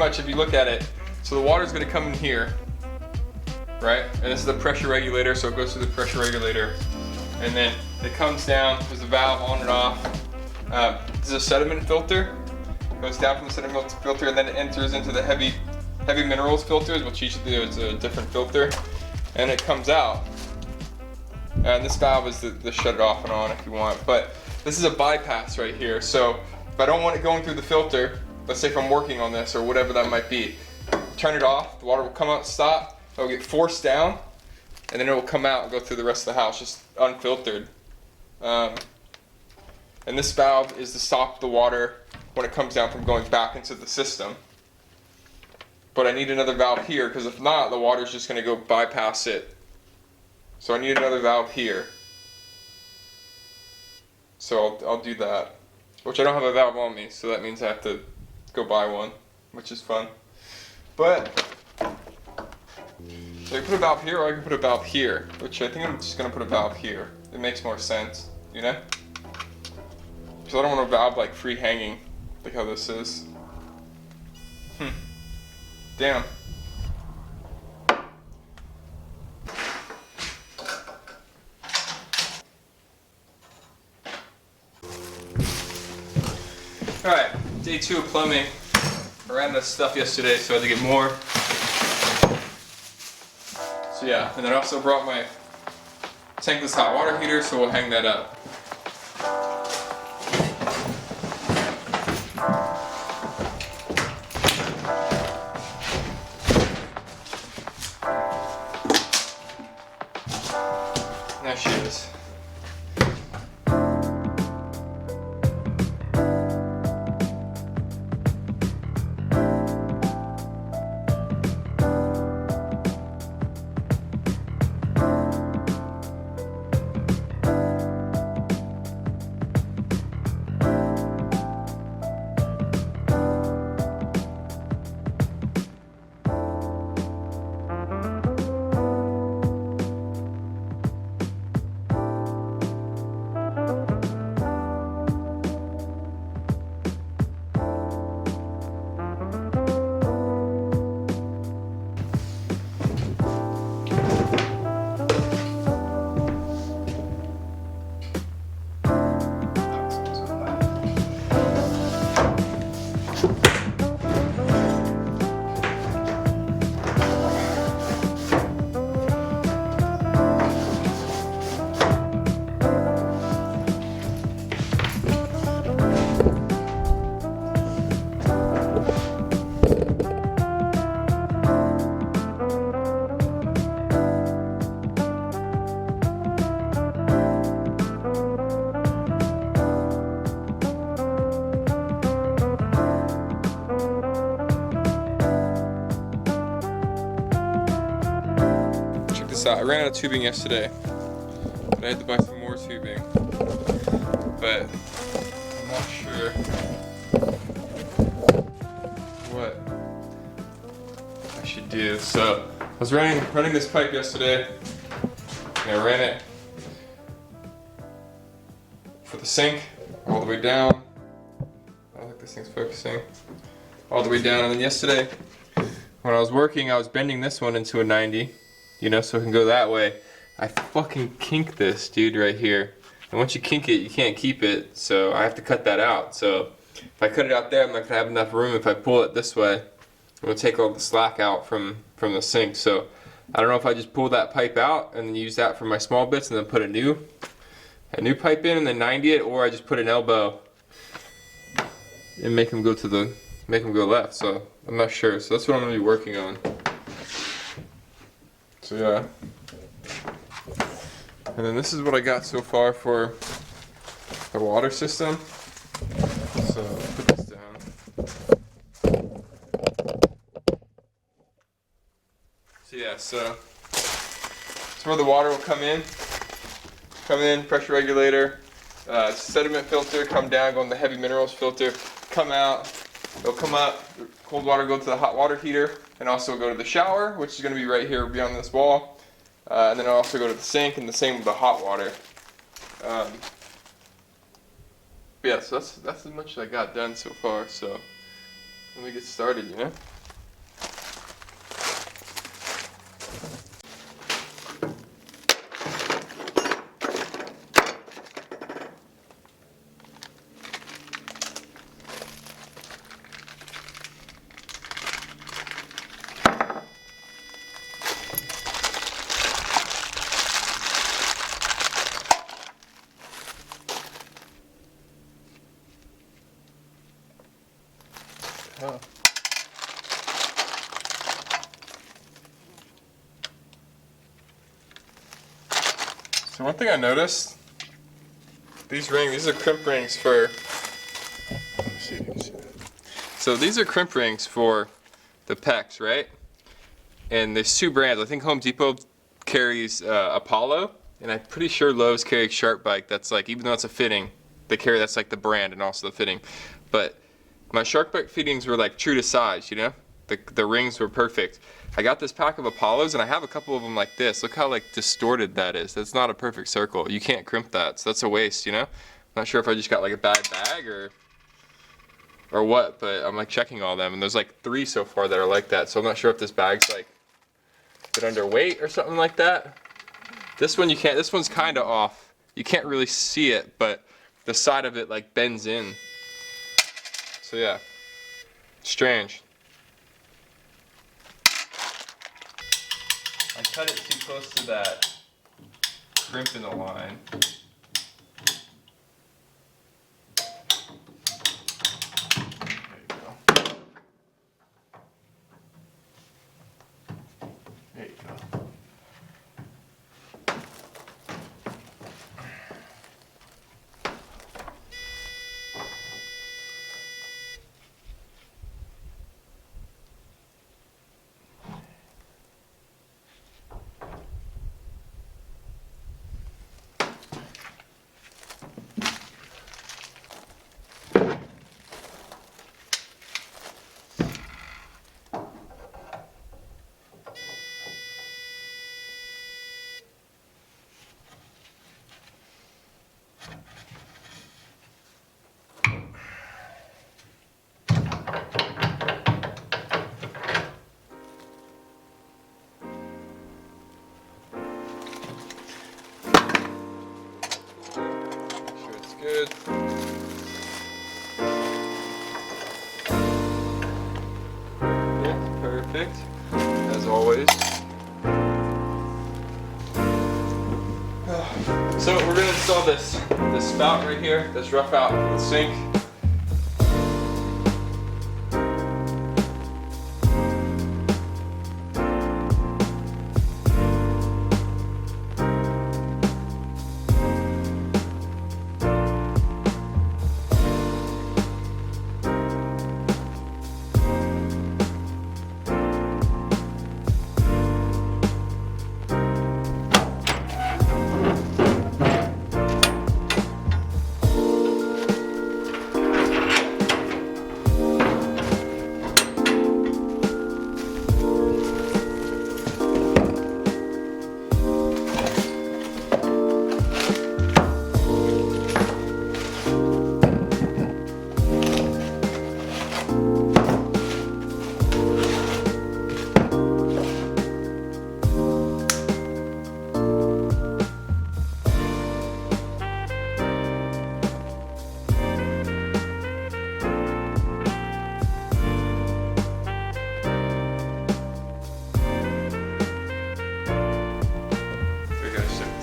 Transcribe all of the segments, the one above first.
much, if you look at it, so the water's going to come in here, right? And this is the pressure regulator, so it goes through the pressure regulator. And then it comes down, there's a valve on and off. This is a sediment filter. It goes down from the sediment filter and then it enters into the heavy minerals filters, which usually is a different filter. And it comes out. And this valve is to shut it off and on if you want. But this is a bypass right here. So if I don't want it going through the filter, let's say if I'm working on this or whatever that might be, turn it off, the water will come out, stop, it will get forced down, and then it will come out and go through the rest of the house, just unfiltered. And this valve is to stop the water when it comes down from going back into the system. But I need another valve here, because if not, the water's just going to go bypass it. So I need another valve here. So I'll do that. Which I don't have a valve on me, so that means I have to go buy one, which is fun. But so I can put a valve here, or I can put a valve here, which I think I'm just going to put a valve here. It makes more sense, you know? Because I don't want a valve like free hanging, like how this is. Damn. Alright, day 2 of plumbing. I ran out of stuff yesterday, so I had to get more. So yeah, and then I also brought my tankless hot water heater, so we'll hang that up. There she is. I ran out of tubing yesterday, but I had to buy some more tubing, but I'm not sure what I should do. So I was running this pipe yesterday, and I ran it for the sink all the way down. I don't think this thing's focusing. All the way down, and then yesterday when I was working, I was bending this one into a 90. You know, so it can go that way. I fucking kink this, dude, right here. And once you kink it, you can't keep it, so I have to cut that out. So if I cut it out there, I'm not gonna have enough room. If I pull it this way, I'm gonna take all the slack out from the sink. So I don't know if I just pull that pipe out and then use that for my small bits and then put a new pipe in and then 90 it, or I just put an elbow and make them go left. So I'm not sure. So that's what I'm gonna be working on. So yeah, and then this is what I got so far for the water system. So put this down. So yeah, so it's where the water will come in, pressure regulator, sediment filter, come down, go in the heavy minerals filter, come out, it'll come up, cold water go to the hot water heater, and also go to the shower, which is going to be right here beyond this wall, and then I'll also go to the sink, and the same with the hot water. Yeah, so that's as much as I got done so far, so let me get started, you know? So one thing I noticed, these are crimp rings for, let's see if you can see that. So these are crimp rings for the Pex, right? And there's two brands. I think Home Depot carries Apollo, and I'm pretty sure Lowe's carries Sharp Bike. That's like, even though it's a fitting, they carry, that's like the brand and also the fitting. But my Shark Bike fittings were like true to size, you know? The rings were perfect. I got this pack of Apollos and I have a couple of them like this. Look how like distorted that is. That's not a perfect circle. You can't crimp that, so that's a waste, you know? I'm not sure if I just got like a bad bag or what, but I'm like checking all them and there's like 3 so far that are like that. So I'm not sure if this bag's like a bit underweight or something like that. This one you can't, this one's kind of off. You can't really see it, but the side of it like bends in. So yeah, strange. I cut it too close to that crimp in the line. There you go. There you go. Good. Yeah, perfect. As always. So we're gonna install this spout right here, this rough out for the sink.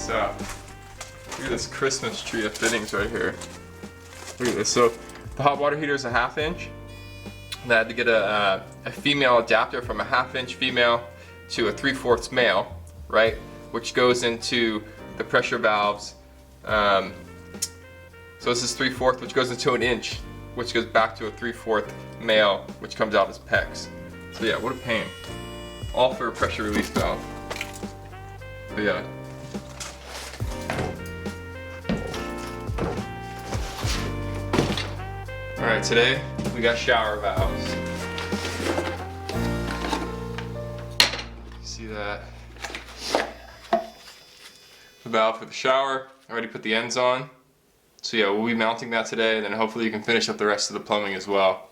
Out. Look at this Christmas tree of fittings right here. Look at this. So the hot water heater is a 1/2 inch. And I had to get a female adapter from a 1/2 inch female to a 3/4 male, right? Which goes into the pressure valves. So this is 3/4, which goes into 1 inch, which goes back to a 3/4 male, which comes out as PEX. So yeah, what a pain. All for a pressure release valve. But yeah. Alright, today we got shower valves. See that? The valve for the shower. I already put the ends on. So yeah, we'll be mounting that today, and then hopefully you can finish up the rest of the plumbing as well.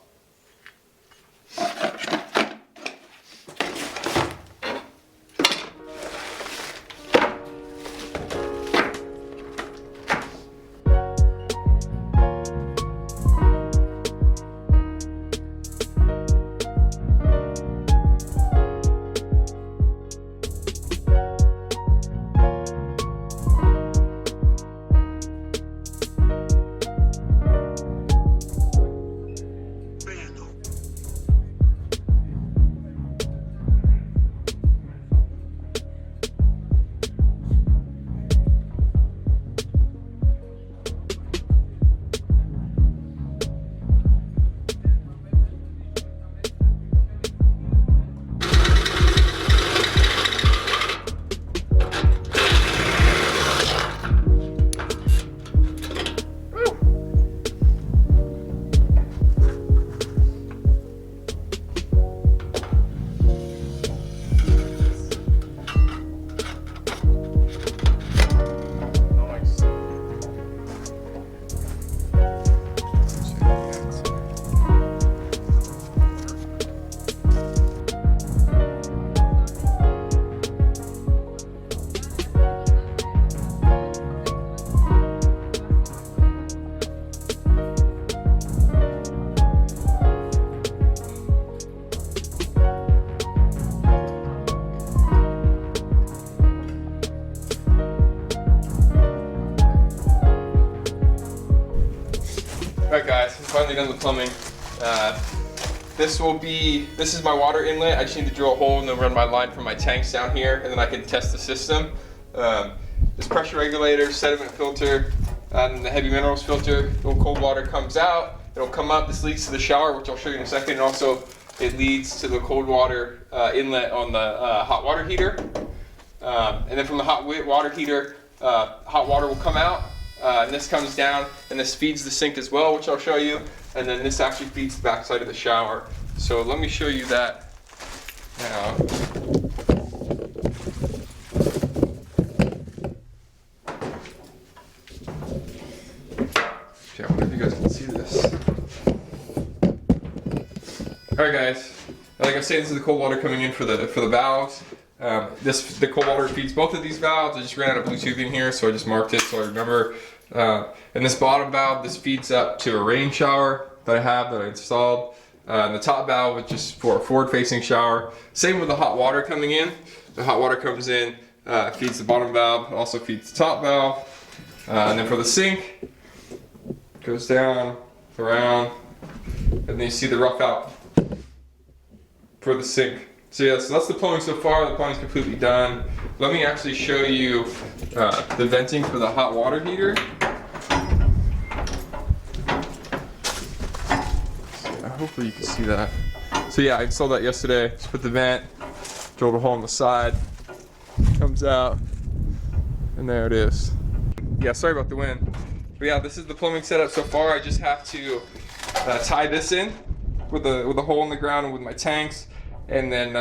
done the plumbing. This is my water inlet. I just need to drill a hole and then run my line from my tanks down here, and then I can test the system. This pressure regulator, sediment filter, and the heavy minerals filter. The cold water comes out, it'll come up. This leads to the shower, which I'll show you in a second. And also, it leads to the cold water inlet on the hot water heater. And then from the hot water heater, hot water will come out. And this comes down, and this feeds the sink as well, which I'll show you. And then this actually feeds the backside of the shower. So let me show you that now. Okay, I wonder if you guys can see this. Alright guys, like I said, this is the cold water coming in for the valves. The cold water feeds both of these valves. I just ran out of blue tubing here, so I just marked it so I remember. And this bottom valve, this feeds up to a rain shower that I installed. And the top valve is just for a forward-facing shower. Same with the hot water coming in. The hot water comes in, feeds the bottom valve, also feeds the top valve. And then for the sink, goes down, around, and then you see the rough out for the sink. So yeah, so that's the plumbing so far. The plumbing's completely done. Let me actually show you the venting for the hot water heater. So, hopefully you can see that. So yeah, I installed that yesterday. Just put the vent, drilled a hole on the side, comes out, and there it is. Yeah, sorry about the wind. But yeah, this is the plumbing setup so far. I just have to tie this in with a hole in the ground and with my tanks. And then,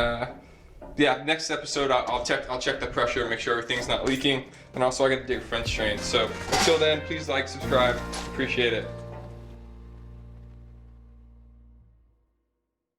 yeah, next episode I'll check the pressure and make sure everything's not leaking. And also I got to dig a French drain. So until then, please like, subscribe, appreciate it.